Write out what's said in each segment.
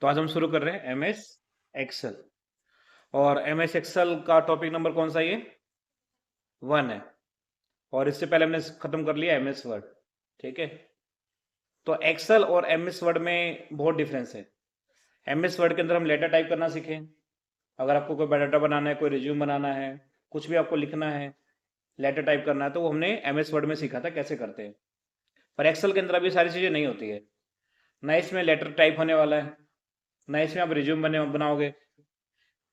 तो आज हम शुरू कर रहे हैं MS एक्सेल। और MS एक्सेल का टॉपिक नंबर कौन सा ये 1 है। और इससे पहले हमने खत्म कर लिया MS वर्ड। ठीक है, तो एक्सेल और MS वर्ड में बहुत डिफरेंस है। MS वर्ड के अंदर हम लेटर टाइप करना सीखें। अगर आपको कोई बायोडाटा बनाना है, कोई रिज्यूम बनाना है, कुछ भी आपको लिखना है, लेटर टाइप करना है, तो वो हमने MS वर्ड में सीखा था कैसे करते हैं। पर एक्सेल के अंदर अभी सारी चीज़ें नहीं होती है। ना इसमें लेटर टाइप होने वाला है, ना इसमें आप रिज्यूम बनाओगे,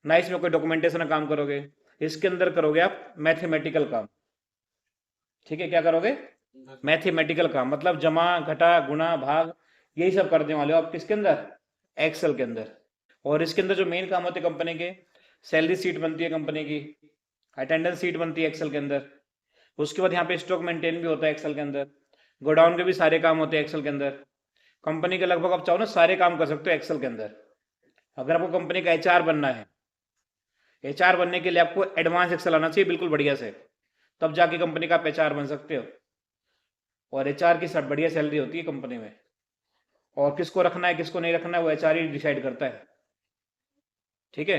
ना इसमें कोई डॉक्यूमेंटेशन का काम करोगे। इसके अंदर करोगे आप मैथमेटिकल काम। ठीक है, क्या करोगे? मैथमेटिकल काम, मतलब जमा घटा गुणा भाग, यही सब करने वाले हो आप किसके अंदर? एक्सेल के अंदर। और इसके अंदर जो मेन काम होते हैं कंपनी के, सैलरी सीट बनती है कंपनी की, अटेंडेंस सीट बनती है एक्सेल के अंदर। उसके बाद यहाँ पे स्टॉक मेंटेन भी होता है एक्सेल के अंदर। गोडाउन के भी सारे काम होते हैं एक्सेल के अंदर। कंपनी के लगभग आप चाहो ना सारे काम कर सकते हो एक्सेल के अंदर। अगर आपको कंपनी का HR बनना है, HR बनने के लिए आपको एडवांस एक्सेल आना चाहिए बिल्कुल बढ़िया से, तब जाके कंपनी का आप HR बन सकते हो। और HR की सब बढ़िया सैलरी होती है कंपनी में। और किसको रखना है किसको नहीं रखना है वो HR ही डिसाइड करता है। ठीक है,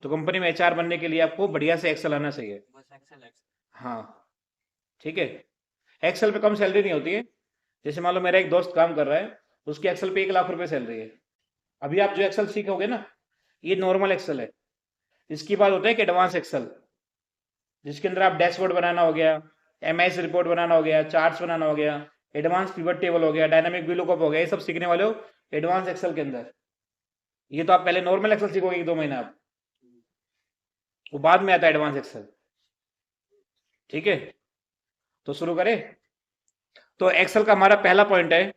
तो कंपनी में HR बनने के लिए आपको बढ़िया से एक्सेल आना चाहिए। हाँ, ठीक है। एक्सेल पे कम सैलरी नहीं होती है। जैसे मान लो मेरा एक दोस्त काम कर रहा है, उसकी एक्सेल पे 1 लाख रुपए सैलरी है। अभी आप जो एक्सेल सीखोगे ना, ये नॉर्मल एक्सेल है। इसकी बात होता है कि एडवांस एक्सेल, जिसके अंदर आप डैशबोर्ड बनाना हो गया, MS रिपोर्ट बनाना हो गया, चार्ट्स बनाना हो गया, एडवांस पिवट टेबल हो गया, डायनामिक वीलुकअप हो गया, ये सब सीखने वाले हो एडवांस एक्सेल के अंदर। ये तो आप पहले नॉर्मल एक्सेल सीखोगे 1-2 महीना आप, वो बाद में आता है एडवांस एक्सेल। ठीक है, तो शुरू करें। तो एक्सेल का हमारा पहला पॉइंट है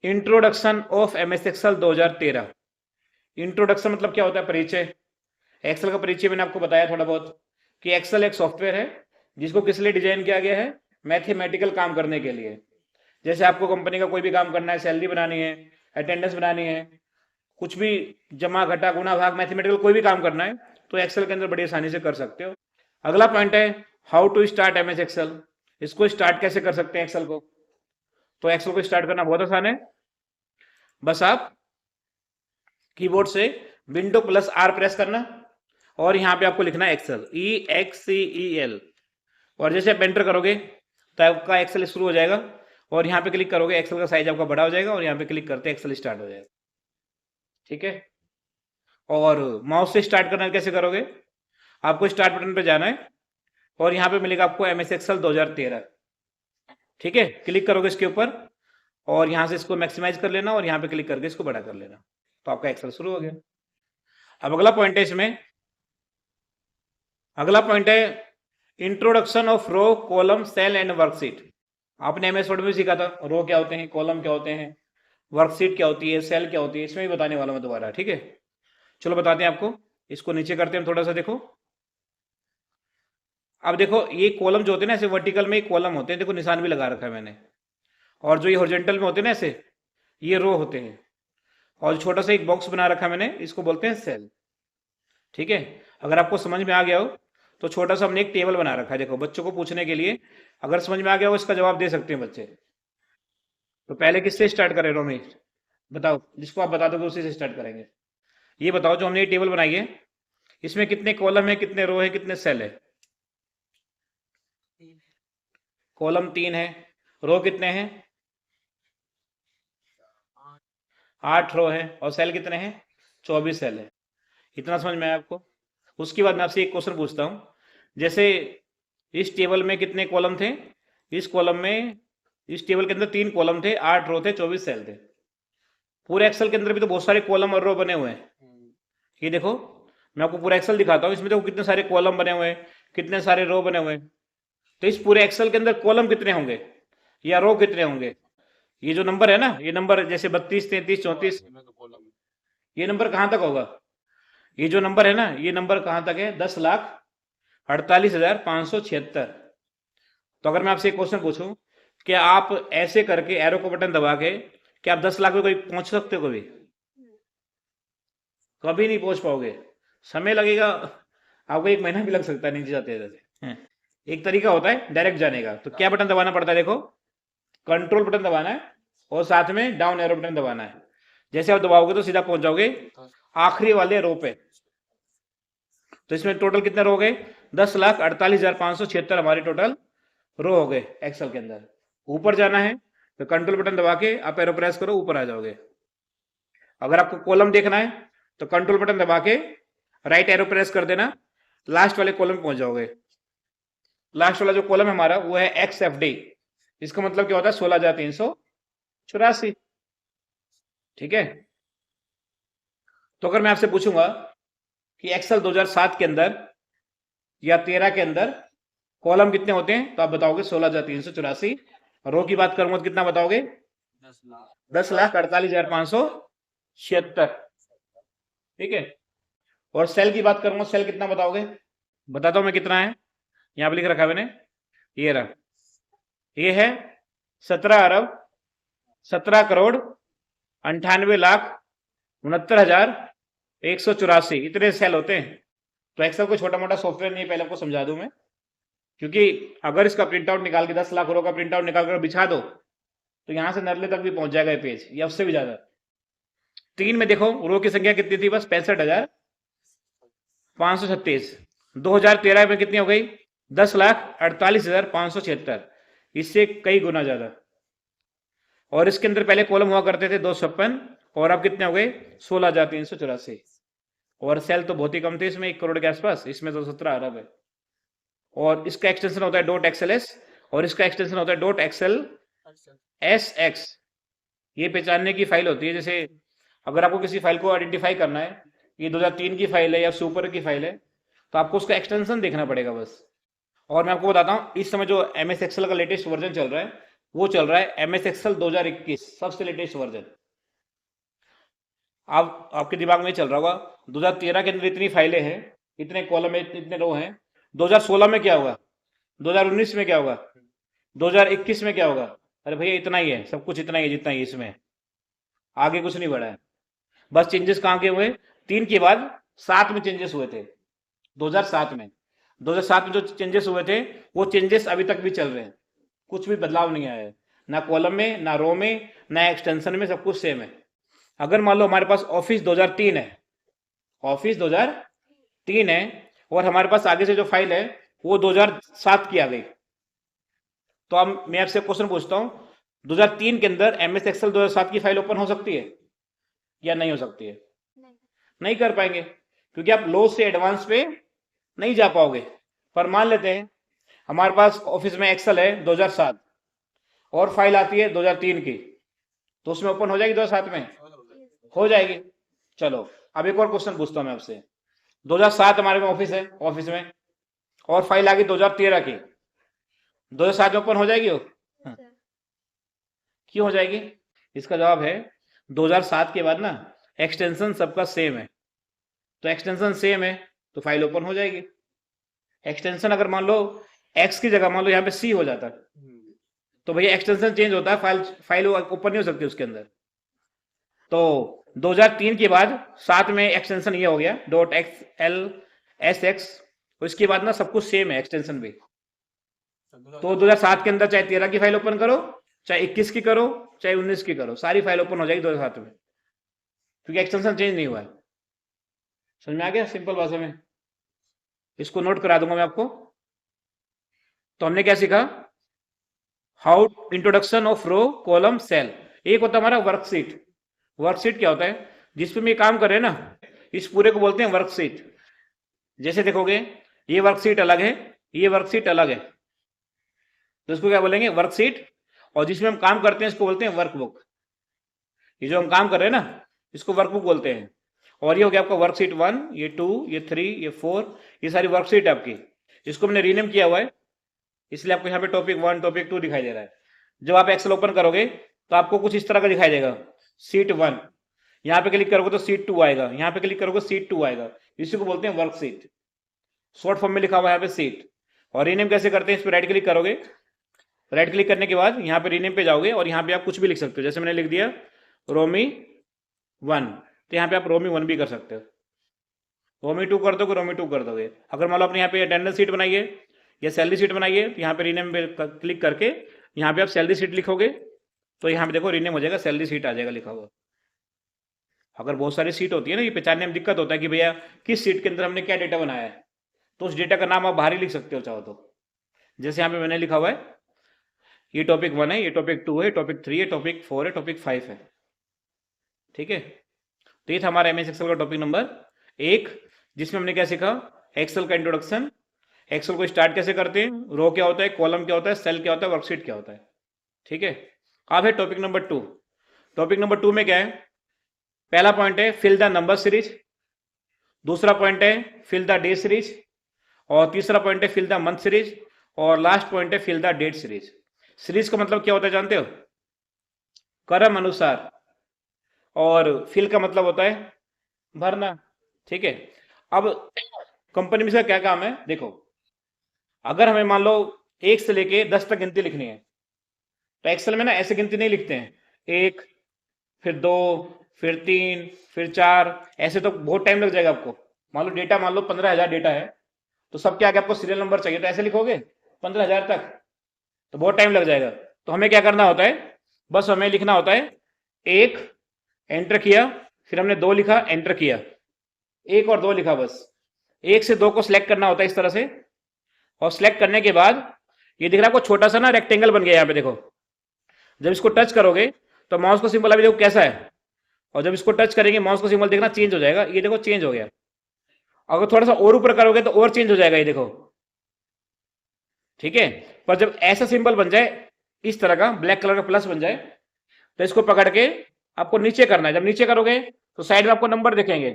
introduction of MS Excel 2013। Introduction मतलब क्या होता है? परिचय। एक्सेल का परिचय मैंने आपको बताया थोड़ा बहुत, कि एक्सेल एक सॉफ्टवेयर है जिसको किस लिए डिजाइन किया गया है? मैथमेटिकल काम करने के लिए। जैसे आपको कंपनी का कोई भी काम करना है, सैलरी बनानी है, अटेंडेंस बनानी है, कुछ भी जमा घटा गुणा भाग मैथमेटिकल कोई भी काम करना है, तो एक्सेल के अंदर बड़ी आसानी से कर सकते हो। अगला पॉइंट है how to start MS Excel. इसको स्टार्ट कैसे कर सकते हैं एक्सेल को? तो एक्सेल को स्टार्ट करना बहुत आसान है। बस आप कीबोर्ड से Window+R प्रेस करना, और यहाँ पे आपको लिखना है एक्सेल, EXCEL। और जैसे आप एंटर करोगे तो आपका एक्सेल शुरू हो जाएगा। और यहाँ पे क्लिक करोगे, एक्सेल का साइज आपका बड़ा हो जाएगा, और यहाँ पे क्लिक करते एक्सेल स्टार्ट हो जाएगा। ठीक है, और माउस से स्टार्ट करना कैसे करोगे? आपको स्टार्ट बटन पे जाना है, और यहाँ पे मिलेगा आपको MS एक्सेल 2013। ठीक है, क्लिक करोगे इसके ऊपर, और यहाँ से इसको मैक्सिमाइज कर लेना, और यहाँ पे क्लिक करके इसको बड़ा कर लेना, तो आपका एक्सेल शुरू हो गया। अब अगला पॉइंट है इसमें, अगला पॉइंट है introduction of row column cell and worksheet. आपने MS वर्ड में सीखा था रो क्या होते हैं, कॉलम क्या होते हैं, वर्कशीट क्या होती है, सेल क्या होती है, इसमें भी बताने वाला हूं दोबारा। ठीक है, चलो बताते हैं आपको। इसको नीचे करते हैं थोड़ा सा, देखो। अब देखो ये कॉलम जो होते हैं ना, ऐसे वर्टिकल में एक कॉलम होते हैं, देखो निशान भी लगा रखा है मैंने। और जो ये हॉरिजॉन्टल में होते हैं ना ऐसे, ये रो होते हैं। और छोटा सा एक बॉक्स बना रखा है मैंने, इसको बोलते हैं सेल। ठीक है, अगर आपको समझ में आ गया हो तो छोटा सा हमने एक टेबल बना रखा है, देखो बच्चों को पूछने के लिए। अगर समझ में आ गया हो इसका जवाब दे सकते हैं बच्चे। तो पहले किससे स्टार्ट करें रोमी? बताओ, जिसको आप बता दोगे उसी से स्टार्ट करेंगे। ये बताओ, जो हमने ये टेबल बनाई है, इसमें कितने कॉलम है, कितने रो है, कितने सेल है? कॉलम 3 है। रो कितने हैं? 8 रो है। और सेल कितने हैं? 24 सेल है। इतना समझ में आया आपको? उसके बाद मैं आपसे एक क्वेश्चन पूछता हूँ। जैसे इस टेबल में कितने कॉलम थे? इस कॉलम में, इस टेबल के अंदर 3 कॉलम थे, 8 रो थे, 24 सेल थे। पूरे एक्सेल के अंदर भी तो बहुत सारे कॉलम और रो बने हुए हैं। ये देखो, मैं आपको पूरा एक्सेल दिखाता हूँ, इसमें देखो कितने सारे कॉलम बने हुए हैं, कितने सारे रो बने हुए हैं। तो इस पूरे एक्सेल के अंदर कॉलम कितने होंगे या रो कितने होंगे? ये जो नंबर है ना, ये नंबर जैसे 32, 33, 34, ये नंबर कहाँ तक होगा? ये जो नंबर है ना, ये नंबर कहाँ तक है? 10,48,576। तो अगर मैं आपसे एक क्वेश्चन पूछूं, क्या आप ऐसे करके एरो को बटन दबा के, क्या आप 10 लाख पे कोई पहुंच सकते हो? कभी कभी नहीं पहुंच पाओगे। समय लगेगा, आपको 1 महीना भी लग सकता है नीचे जाते जाते। एक तरीका होता है डायरेक्ट जाने का, तो क्या बटन दबाना पड़ता है? देखो, कंट्रोल बटन दबाना है, और साथ में डाउन एरो बटन दबाना है। जैसे आप दबाओगे तो सीधा पहुंच जाओगे आखिरी वाले रो पे। तो इसमें टोटल कितने रो हो गए? 10,48,576 हमारे टोटल रो हो गए एक्सेल के अंदर। ऊपर जाना है तो कंट्रोल बटन दबा के आप एरो प्रेस करो, ऊपर आ जाओगे। अगर आपको कॉलम देखना है तो कंट्रोल बटन दबा के राइट एरो प्रेस कर देना, लास्ट वाले कॉलम पहुंच जाओगे। लास्ट वाला जो कॉलम है हमारा वो है एक्स एफ डी। इसका मतलब क्या होता है? 16,384। ठीक है। तो अगर मैं आपसे पूछूंगा कि एक्सेल 2007 के अंदर या 13 के अंदर कॉलम कितने होते हैं, तो आप बताओगे 16,384। रो की बात करूंगा तो कितना बताओगे? 10,48,576। ठीक है। और सेल की बात करूंगा, सेल कितना बताओगे? बताता हूं मैं कितना है, यहां पर लिख रखा है मैंने, ये रहा, ये है 17,17,68,69,69,184। इतने सेल होते हैं। तो एक्सेल कोई छोटा मोटा सॉफ्टवेयर नहीं है, पहले आपको समझा दूं मैं। क्योंकि अगर इसका प्रिंट आउट निकाल के 10 लाख रो का प्रिंट आउट निकाल कर बिछा दो तो यहां से नरले तक भी पहुंच जाएगा ये पेज, या उससे भी ज्यादा। 3 में देखो रो की संख्या कितनी थी? बस 65,536। 2013 में कितनी हो गई? 10,48,576। इससे कई गुना ज्यादा। और इसके अंदर पहले कॉलम हुआ करते थे 256, और अब कितने हो गए? 16,384। और सेल तो बहुत ही कम थे इसमें, 1 करोड़ के आसपास। इसमें तो 17 अरब है। और इसका एक्सटेंशन होता है डॉट एक्सएलएस, और इसका एक्सटेंशन होता है डॉट एक्सएल एस एक्स। ये पहचानने की फाइल होती है। जैसे अगर आपको किसी फाइल को आइडेंटिफाई करना है, ये 2003 की फाइल है या सुपर की फाइल है, तो आपको उसका एक्सटेंशन देखना पड़ेगा बस। और मैं आपको बताता हूँ, इस समय जो एम एस एक्सेल का लेटेस्ट वर्जन चल रहा है, वो चल रहा है एम एस एक्सेल 2021, सबसे लेटेस्ट वर्जन। आप आपके दिमाग में चल रहा होगा 2013 के अंदर इतनी फाइलें हैं, इतने कॉलम है, इतने रो हैं, 2016 में क्या होगा, 2019 में क्या होगा, 2021 में क्या होगा? अरे भैया इतना ही है, सब कुछ इतना ही है जितना ही इसमें, आगे कुछ नहीं बढ़ा है। बस चेंजेस कहाँ के हुए? 3 के बाद 7 में चेंजेस हुए थे, 2007 में। 2007 में जो चेंजेस हुए थे वो चेंजेस अभी तक भी चल रहे हैं, कुछ भी बदलाव नहीं आया है, ना कॉलम में, ना रो में, ना एक्सटेंशन में, सब कुछ सेम है। अगर मान लो हमारे पास ऑफिस 2003 है, ऑफिस 2003 है, और हमारे पास आगे से जो फाइल है वो 2007 की आ गई, तो अब मैं आपसे क्वेश्चन पूछता हूं, 2003 के अंदर एम एस एक्सेल 2007 की फाइल ओपन हो सकती है या नहीं हो सकती है? नहीं कर पाएंगे, क्योंकि आप लो से एडवांस पे नहीं जा पाओगे। पर मान लेते हैं हमारे पास ऑफिस में एक्सेल है 2007, और फाइल आती है 2003 की, तो उसमें ओपन हो जाएगी 2007 में? हो जाएगी। चलो अब एक और क्वेश्चन पूछता हूं मैं आपसे। 2007 हमारे में ऑफिस है, ऑफिस में, और फाइल आ गई 2013 की, 2007 में ओपन हो जाएगी वो? हाँ। क्यों हो जाएगी? इसका जवाब है 2007 के बाद ना एक्सटेंशन सबका सेम है, तो एक्सटेंशन सेम है तो फाइल ओपन हो जाएगी। एक्सटेंशन अगर मान लो एक्स की जगह मान लो यहाँ पे सी हो जाता, तो भैया एक्सटेंशन चेंज होता है, फाइल ओपन नहीं हो सकती उसके अंदर। तो 2003 के बाद 7 में एक्सटेंशन ये हो गया dot x L S x, उसके बाद ना सब कुछ सेम है एक्सटेंशन भी। तो 2007 के अंदर चाहे 13 की फाइल ओपन करो, चाहे 21 की करो, चाहे 19 की करो, सारी फाइल ओपन हो जाएगी 2007 में, क्योंकि एक्सटेंशन चेंज नहीं हुआ है। समझ में आ गया? सिंपल भाषा में इसको नोट करा दूंगा मैं आपको। तो हमने क्या सीखा? How introduction of row column cell. एक होता है हमारा वर्कशीट। वर्कशीट क्या होता है? जिसपे हम ये काम कर रहे हैं ना, इस पूरे को बोलते हैं वर्कशीट। जैसे देखोगे ये वर्कशीट अलग है, ये वर्कशीट अलग है, तो इसको क्या बोलेंगे? वर्कशीट। और जिसमें हम काम करते हैं इसको बोलते हैं वर्कबुक। ये जो हम काम कर रहे हैं ना इसको वर्कबुक बोलते हैं। और ये हो गया आपका वर्कशीट 1, ये 2, ये 3, ये 4, ये सारी वर्कशीट है आपकी। इसको हमने रीनेम किया हुआ है, इसलिए आपको यहाँ पे टॉपिक 1, टॉपिक 2 दिखाई दे रहा है। जब आप एक्सेल ओपन करोगे तो आपको कुछ इस तरह का दिखाई देगा, सीट 1। यहाँ पे क्लिक करोगे तो सीट 2 आएगा, यहाँ पे क्लिक करोगे सीट 2 आएगा। इसी को बोलते हैं वर्कशीट, शॉर्ट फॉर्म में लिखा हुआ है यहाँ पे सीट। और रीनेम कैसे करते हैं? इस पर राइट क्लिक करोगे, राइट क्लिक करने के बाद यहाँ पे रीनेम पे जाओगे, और यहाँ पे आप कुछ भी लिख सकते हो। जैसे मैंने लिख दिया रोमी 1, तो यहाँ पे आप रोमी 1 भी कर सकते हो। रोमी 2 कर दोगे, रोमी 2 कर दोगे। अगर मान लो आपने यहाँ पे अटेंडेंस सीट बनाई है या सैलरी सीट बनाई है, तो यहाँ पे रीनेम पे क्लिक करके यहाँ पे आप सैलरी सीट लिखोगे, तो यहाँ पे देखो रीनेम हो जाएगा, सैलरी सीट आ जाएगा लिखा हुआ। अगर बहुत सारी सीट होती है ना, ये पहचानने में दिक्कत होता है कि भैया किस सीट के अंदर हमने क्या डेटा बनाया है, तो उस डेटा का नाम आप बाहर ही लिख सकते हो चाहो तो। जैसे यहाँ पे मैंने लिखा हुआ है, ये टॉपिक 1 है, ये टॉपिक 2 है, टॉपिक 3 है, टॉपिक 4 है, टॉपिक 5 है। ठीक है, तो ये था हमारा एमएस एक्सेल का टॉपिक नंबर 1, जिसमें हमने क्या सीखा, एक्सेल का इंट्रोडक्शन, एक्सेल को स्टार्ट कैसे करते हैं, रो क्या होता है, कॉलम क्या होता है, सेल क्या होता है, वर्कशीट क्या होता है। ठीक है, अब है टॉपिक नंबर 2। टॉपिक नंबर 2 में क्या है, पहला पॉइंट है फिल द नंबर सीरीज, दूसरा पॉइंट है फिल द डे सीरीज, और तीसरा पॉइंट है फिल द मंथ सीरीज, और लास्ट पॉइंट है fill the date series. Series का मतलब क्या होता है जानते हो, क्रम अनुसार, और फिल का मतलब होता है भरना। ठीक है, अब कंपनी में इसका क्या काम है, देखो अगर हमें मान लो 1 से लेके 10 तक गिनती लिखनी है, तो एक्सेल में ना ऐसे गिनती नहीं लिखते हैं, 1 फिर 2 फिर 3 फिर 4, ऐसे तो बहुत टाइम लग जाएगा आपको। मान लो डेटा, मान लो 15,000 डेटा है, तो सबके आगे आपको सीरियल नंबर चाहिए, तो ऐसे लिखोगे 15,000 तक, तो बहुत टाइम लग जाएगा। तो हमें क्या करना होता है, बस हमें लिखना होता है 1 एंटर किया, फिर हमने 2 लिखा एंटर किया, 1 और 2 लिखा, बस 1 से 2 को सिलेक्ट करना होता है इस तरह से, और सिलेक्ट करने के बाद ये दिख रहा है आपको छोटा सा ना रेक्टेंगल बन गया यहाँ पे, देखो जब इसको टच करोगे तो माउस का सिंबल अभी देखो कैसा है, और जब इसको टच करेंगे माउस का सिंबल देखना चेंज हो जाएगा, ये देखो चेंज हो गया। अगर थोड़ा सा और ऊपर करोगे तो और चेंज हो जाएगा, ये देखो। ठीक है, पर जब ऐसा सिंबल बन जाए, इस तरह का ब्लैक कलर का प्लस बन जाए, तो इसको पकड़ के आपको नीचे करना है। जब नीचे करोगे तो साइड में आपको नंबर दिखेंगे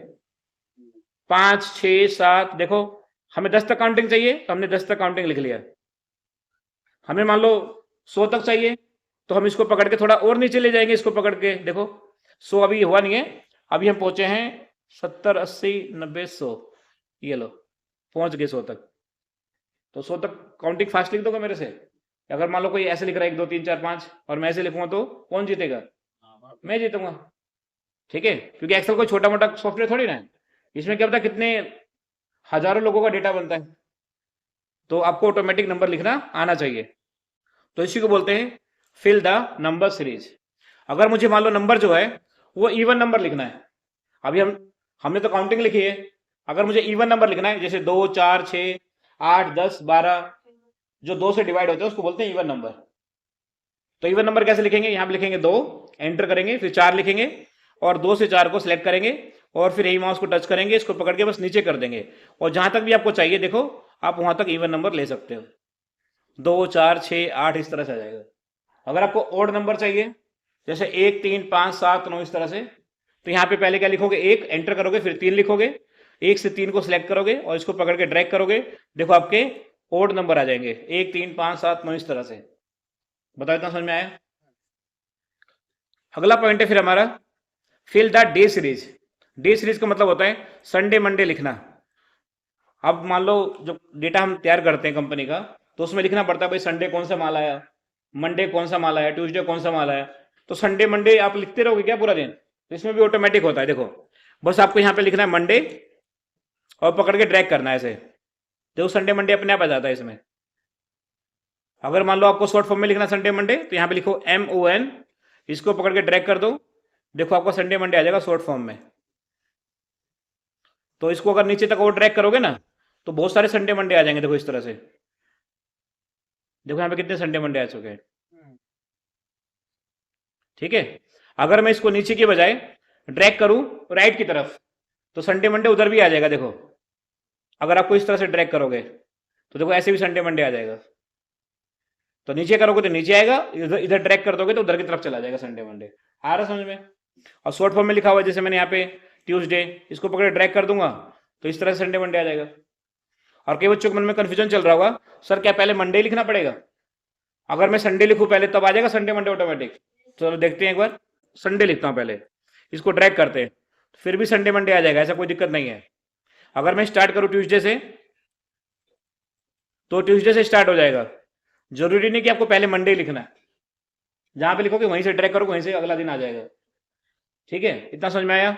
5 6 7, देखो हमें 10 तक काउंटिंग चाहिए, तो हमने 10 तक काउंटिंग लिख लिया। हमें मान लो 100 तक चाहिए, तो हम इसको पकड़ के थोड़ा और नीचे ले जाएंगे, इसको पकड़ के देखो 100 अभी हुआ नहीं है, अभी हम पहुंचे हैं 70 80 90 100, ये लो पहुंच गए 100 तक। तो 100 तक काउंटिंग फास्ट लिख दोगे मेरे से? अगर मान लो कोई ऐसे लिख रहा है 1 2 3 4 5 और मैं ऐसे लिखूंगा तो कौन जीतेगा? मैं जीतूंगा। ठीक है, क्योंकि एक्सेल कोई छोटा मोटा सॉफ्टवेयर थोड़ी ना है, इसमें क्या पता कितने हजारों लोगों का डेटा बनता है, तो आपको ऑटोमेटिक नंबर लिखना आना चाहिए। तो इसी को बोलते हैं फिल द नंबर सीरीज। अगर मुझे मान लो नंबर जो है वो इवन नंबर लिखना है, अभी हमने तो काउंटिंग लिखी है, अगर मुझे इवन नंबर लिखना है जैसे 2 4 6 8 10 12, जो 2 से डिवाइड होते हैं उसको बोलते हैं इवन नंबर। तो इवन नंबर कैसे लिखेंगे, यहां पे लिखेंगे 2 एंटर करेंगे, फिर 4 लिखेंगे, और 2 से 4 को सिलेक्ट करेंगे, और फिर यही माउस को टच करेंगे, इसको पकड़ के बस नीचे कर देंगे, और जहां तक भी आपको चाहिए देखो आप वहां तक इवन नंबर ले सकते हो, 2 4 6 8 इस तरह से आ जाएगा। अगर आपको ओड नंबर चाहिए जैसे 1 3 5 7 9 इस तरह से, तो यहाँ पे पहले क्या लिखोगे, 1 एंटर करोगे, फिर 3 लिखोगे, 1 से 3 को सिलेक्ट करोगे और इसको पकड़ के ड्रैग करोगे, देखो आपके ओड नंबर आ जाएंगे 1 3 5 7 9 इस तरह से। बताओ इतना समझ में आया? अगला पॉइंट है फिर हमारा fill the day series. Day series का मतलब होता है संडे मंडे लिखना। अब मान लो जो डेटा हम तैयार करते हैं कंपनी का, तो उसमें लिखना पड़ता है भाई संडे कौन सा माल आया, मंडे कौन सा माल आया, ट्यूसडे कौन सा माल आया। तो संडे मंडे आप लिखते रहोगे क्या पूरा दिन? तो इसमें भी ऑटोमेटिक होता है, देखो बस आपको यहाँ पे लिखना है मंडे और पकड़ के ड्रैग करना है ऐसे, देखो संडे मंडे अपने आप आ जाता है इसमें। अगर मान लो आपको शॉर्ट फॉर्म में लिखना संडे मंडे, तो यहाँ पे लिखो MON, इसको पकड़ के ड्रैग कर दो, देखो आपको संडे मंडे आ जाएगा शॉर्ट फॉर्म में। तो इसको अगर नीचे तक और ड्रैग करोगे ना, तो बहुत सारे संडे मंडे आ जाएंगे, देखो इस तरह से, देखो यहाँ पे कितने संडे मंडे आ चुके हैं। ठीक है, अगर मैं इसको नीचे के बजाय ड्रैग करूं राइट की तरफ, तो संडे मंडे उधर भी आ जाएगा, देखो अगर आपको इस तरह से ड्रैग करोगे तो देखो ऐसे भी संडे मंडे आ जाएगा। तो नीचे करोगे तो नीचे आएगा, इधर इधर ड्रैग कर दोगे तो उधर की तरफ चला जाएगा संडे मंडे। आ रहा समझ में? और शॉर्ट फॉर्म में लिखा हुआ है जैसे मैंने यहाँ पे ट्यूसडे, इसको पकड़े ड्रैग कर दूंगा तो इस तरह से संडे मंडे आ जाएगा। और कई बच्चों के मन में कंफ्यूजन चल रहा होगा, सर क्या पहले मंडे लिखना पड़ेगा? अगर मैं संडे लिखूं पहले तब आ जाएगा संडे मंडे ऑटोमेटिक? चलो देखते हैं एक बार, संडे लिखता हूं पहले, इसको ड्रैग करते हैं, फिर भी संडे मंडे आ जाएगा, ऐसा कोई दिक्कत नहीं है। अगर मैं स्टार्ट करूं ट्यूसडे से, तो ट्यूसडे से स्टार्ट हो जाएगा, जरूरी नहीं कि आपको पहले मंडे लिखना है, जहां पे लिखोगे वहीं से ड्रैग करोगे वहीं से अगला दिन आ जाएगा। ठीक है, इतना समझ में आया?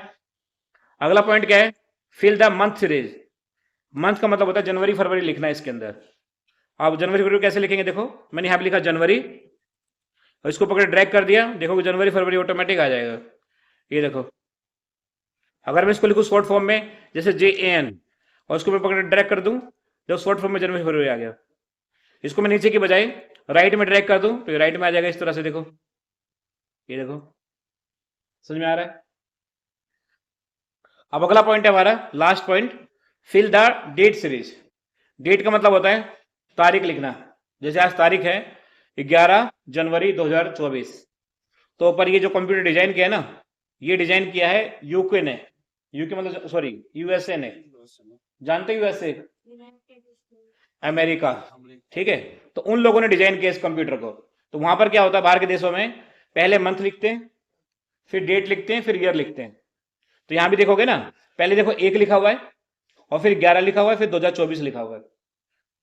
अगला पॉइंट क्या है, fill the month series. Month का मतलब होता है जनवरी फरवरी लिखना है इसके अंदर। अब जनवरी फरवरी कैसे लिखेंगे, देखो मैंने यहाँ पे लिखा जनवरी, और इसको पकड़ ड्रैग कर दिया, देखो जनवरी फरवरी ऑटोमेटिक आ जाएगा, ये देखो अगर मैं इसको लिखूँ शॉर्ट फॉर्म में, जैसे JAN, और इसको मैं पकड़ ड्रैग कर दूं, जब शॉर्ट फॉर्म में जनवरी फरवरी आ गया। इसको मैं नीचे की बजाय राइट में ड्रैग कर दूं तो ये राइट में आ जाएगा इस तरह से। देखो, ये देखो, समझ में आ रहा है? अब अगला पॉइंट है हमारा last point, fill the date series. Date का मतलब होता है तारीख लिखना। जैसे आज तारीख है 11 जनवरी 2024, तो ऊपर ये जो कंप्यूटर डिजाइन किया है ना, ये डिजाइन किया है यूके ने। यूके मतलब सॉरी USA ने, जानते USA, अमेरिका, ठीक है। तो उन लोगों ने डिजाइन किया इस कंप्यूटर को। तो वहां पर क्या होता है, बाहर के देशों में पहले मंथ लिखते हैं, फिर डेट लिखते हैं, फिर ईयर लिखते हैं। तो यहां भी देखोगे ना, पहले देखो 1 लिखा हुआ है, और फिर 11 लिखा हुआ है, फिर 2024 लिखा हुआ है।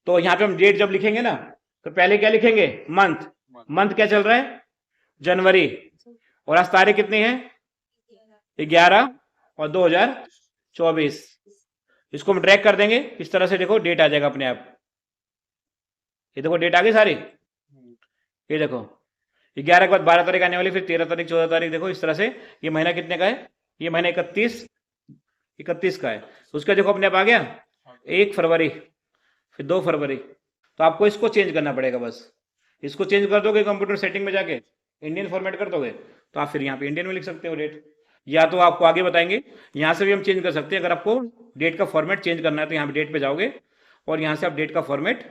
तो यहाँ पे हम डेट जब लिखेंगे ना, तो पहले क्या लिखेंगे, मंथ। मंथ क्या चल रहा है, जनवरी, और आज तारीख कितनी है, 11 और 2024। इसको हम ड्रैग कर देंगे इस तरह से, देखो डेट आ जाएगा अपने आप। ये देखो डेट आ गई सारी, ये देखो 11 के बाद 12 तारीख आने वाली, फिर 13 तारीख, 14 तारीख, देखो इस तरह से। ये महीना कितने का है, ये महीना 31 का है। तो उसका देखो अपने आप आ गया 1 फरवरी, फिर 2 फरवरी। तो आपको इसको चेंज करना पड़ेगा बस। इसको चेंज कर दोगे कंप्यूटर सेटिंग में जाके, इंडियन फॉर्मेट कर दोगे, तो आप फिर यहाँ पे इंडियन में लिख सकते हो डेट। या तो आपको आगे बताएंगे, यहाँ से भी हम चेंज कर सकते हैं। अगर आपको डेट का फॉर्मेट चेंज करना है तो यहाँ पे डेट पे जाओगे, और यहाँ से आप डेट का फॉर्मेट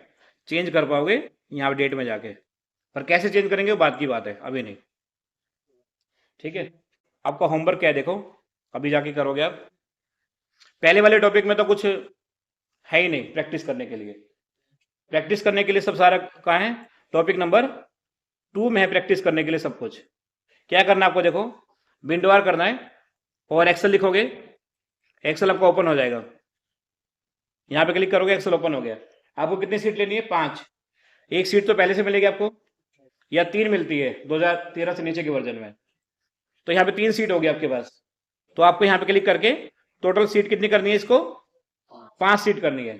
चेंज कर पाओगे यहाँ पे डेट में जाके। पर कैसे चेंज करेंगे वो बात की बात है, अभी नहीं, ठीक है। आपका होमवर्क क्या है, देखो अभी जाके करोगे आप। पहले वाले टॉपिक में तो कुछ है ही नहीं प्रैक्टिस करने के लिए। प्रैक्टिस करने के लिए सब सारा कहाँ है, टॉपिक नंबर 2 में है प्रैक्टिस करने के लिए सब कुछ। क्या करना आपको, देखो विंडोआर करना है और एक्सेल लिखोगे, एक्सेल आपका ओपन हो जाएगा। यहाँ पे क्लिक करोगे, एक्सेल ओपन हो गया। आपको कितनी सीट लेनी है, 5। एक सीट तो पहले से मिलेगी आपको, या 3 मिलती है 2013 से नीचे के वर्जन में। तो यहाँ पे 3 सीट होगी आपके पास। तो आपको यहाँ पे क्लिक करके टोटल सीट कितनी करनी है, इसको 5 सीट करनी है।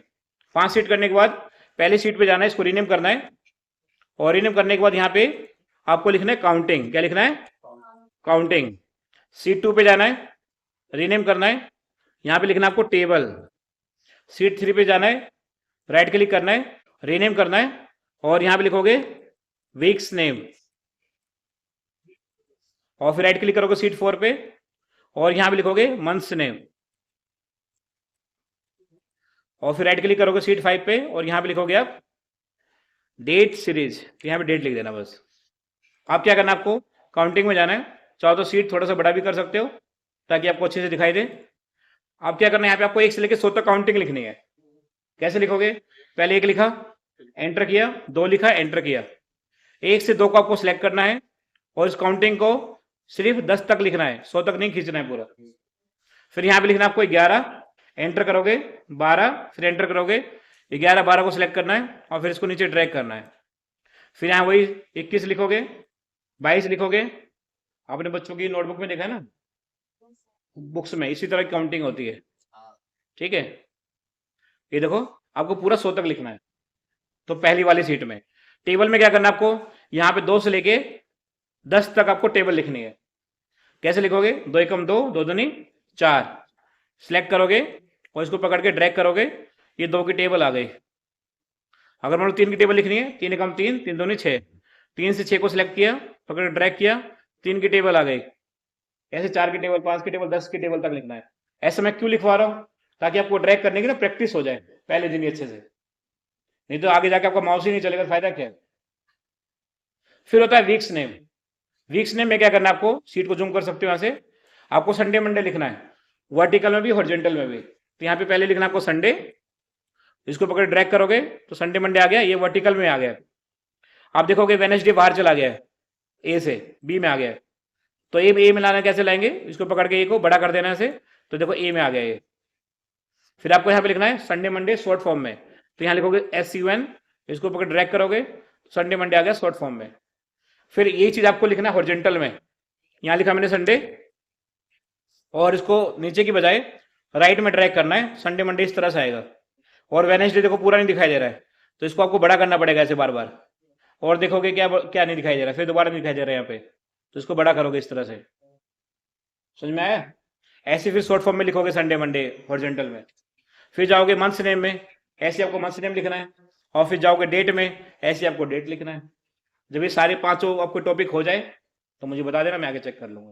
5 सीट करने के बाद पहली सीट पे जाना है, इसको रीनेम करना है, और रीनेम करने के बाद यहाँ पे आपको लिखना है काउंटिंग। क्या लिखना है, काउंटिंग। सीट 2 पे जाना है, रीनेम करना है, यहाँ पे लिखना है आपको टेबल। सीट 3 पे जाना है, राइट क्लिक करना है, रीनेम करना है, और यहाँ पे लिखोगे वीक्स नेम, और फिर राइट क्लिक करोगे सीट 4 पे, और यहाँ पे लिखोगे मंथ्स नेम, और फिर राइट क्लिक करोगे सीट 5 पे, और यहाँ पे लिखोगे आप डेट सीरीज। यहाँ पे डेट लिख देना बस। आप क्या करना, आपको काउंटिंग में जाना है। चाहो तो सीट थोड़ा सा बड़ा भी कर सकते हो ताकि आपको अच्छे से दिखाई दे। आप क्या करना है, यहाँ पे आपको 1 से लेकर 100 तक काउंटिंग लिखनी है। कैसे लिखोगे, पहले 1 लिखा, एंटर किया, 2 लिखा, एंटर किया। 1 से 2 को आपको सिलेक्ट करना है, और इस काउंटिंग को सिर्फ 10 तक लिखना है, 100 तक नहीं खींचना है पूरा। फिर यहाँ पे लिखना है आपको 11, एंटर करोगे, 12, फिर एंटर करोगे, 11 12 को सिलेक्ट करना है, और फिर इसको नीचे ड्रैग करना है। फिर यहाँ वही 21 लिखोगे, 22 लिखोगे। आपने बच्चों की नोटबुक में देखा है ना, बुक्स में इसी तरह की काउंटिंग होती है, ठीक है। ये देखो आपको पूरा 100 तक लिखना है। तो पहली वाली सीट में टेबल में क्या करना है आपको, यहाँ पे 2 से लेके 10 तक आपको टेबल लिखनी है। कैसे लिखोगे, 2 एकम 2, 2 दूनी 4। सिलेक्ट करोगे और इसको पकड़ के ड्रैग करोगे, ये 2 की टेबल आ गई। अगर मान लो 3 की टेबल लिखनी है, 3 एकम 3, 3 दूनी 6। 3 से 6 को सिलेक्ट किया, पकड़ के ड्रैग किया, 3 की टेबल आ गई। ऐसे 4 की टेबल, 5 की टेबल, 10 की टेबल तक लिखना है। ऐसे मैं क्यों लिखवा रहा हूँ, ताकि आपको ड्रैग करने की ना प्रैक्टिस हो जाए पहले दिन ही अच्छे से। नहीं तो आगे जाके आपका माउस ही नहीं चलेगा, फायदा क्या है। फिर होता है वीक्स नेम। वीक्स नेम में क्या करना है, आपको सीट को जूम कर सकते हो यहाँ से, आपको संडे मंडे लिखना है, वर्टिकल में भी हॉरिजॉन्टल में भी। तो यहाँ पे पहले लिखना आपको संडे, इसको पकड़ ड्रैग करोगे तो संडे मंडे आ गया, ये वर्टिकल में आ गया। आप देखोगे वेडनेसडे बाहर चला गया है, ए से बी में आ गया है। तो ए में लाना कैसे लाएंगे, इसको पकड़ के ए को बड़ा कर देना से, तो देखो ए में आ गया ये। फिर आपको यहाँ पे लिखना है संडे मंडे शॉर्ट फॉर्म में, तो यहाँ लिखोगे SUN, इसको पकड़ ड्रैग करोगे, संडे मंडे आ गया शॉर्ट फॉर्म में। फिर ये चीज आपको लिखना है हॉरिजॉन्टल में, यहाँ लिखा मैंने संडे, और इसको नीचे की बजाय राइट में ड्रैग करना है, संडे मंडे इस तरह से आएगा। और वेडनेसडे देखो पूरा नहीं दिखाई दे रहा है, तो इसको आपको बड़ा करना पड़ेगा ऐसे बार बार। और देखोगे क्या क्या नहीं दिखाई दे रहा, फिर दोबारा नहीं दिखाई दे रहा है यहाँ पे, तो इसको बड़ा करोगे इस तरह से। समझ में आया। ऐसे फिर शॉर्ट फॉर्म में लिखोगे संडे मंडे हॉरिजॉन्टल में। फिर जाओगे मंथ्स नेम में, ऐसे आपको मंथ्स नेम लिखना है। और फिर जाओगे डेट में, ऐसे आपको डेट लिखना है। जब ये सारे पांचों आपको टॉपिक हो जाए तो मुझे बता देना, मैं आगे चेक कर लूंगा।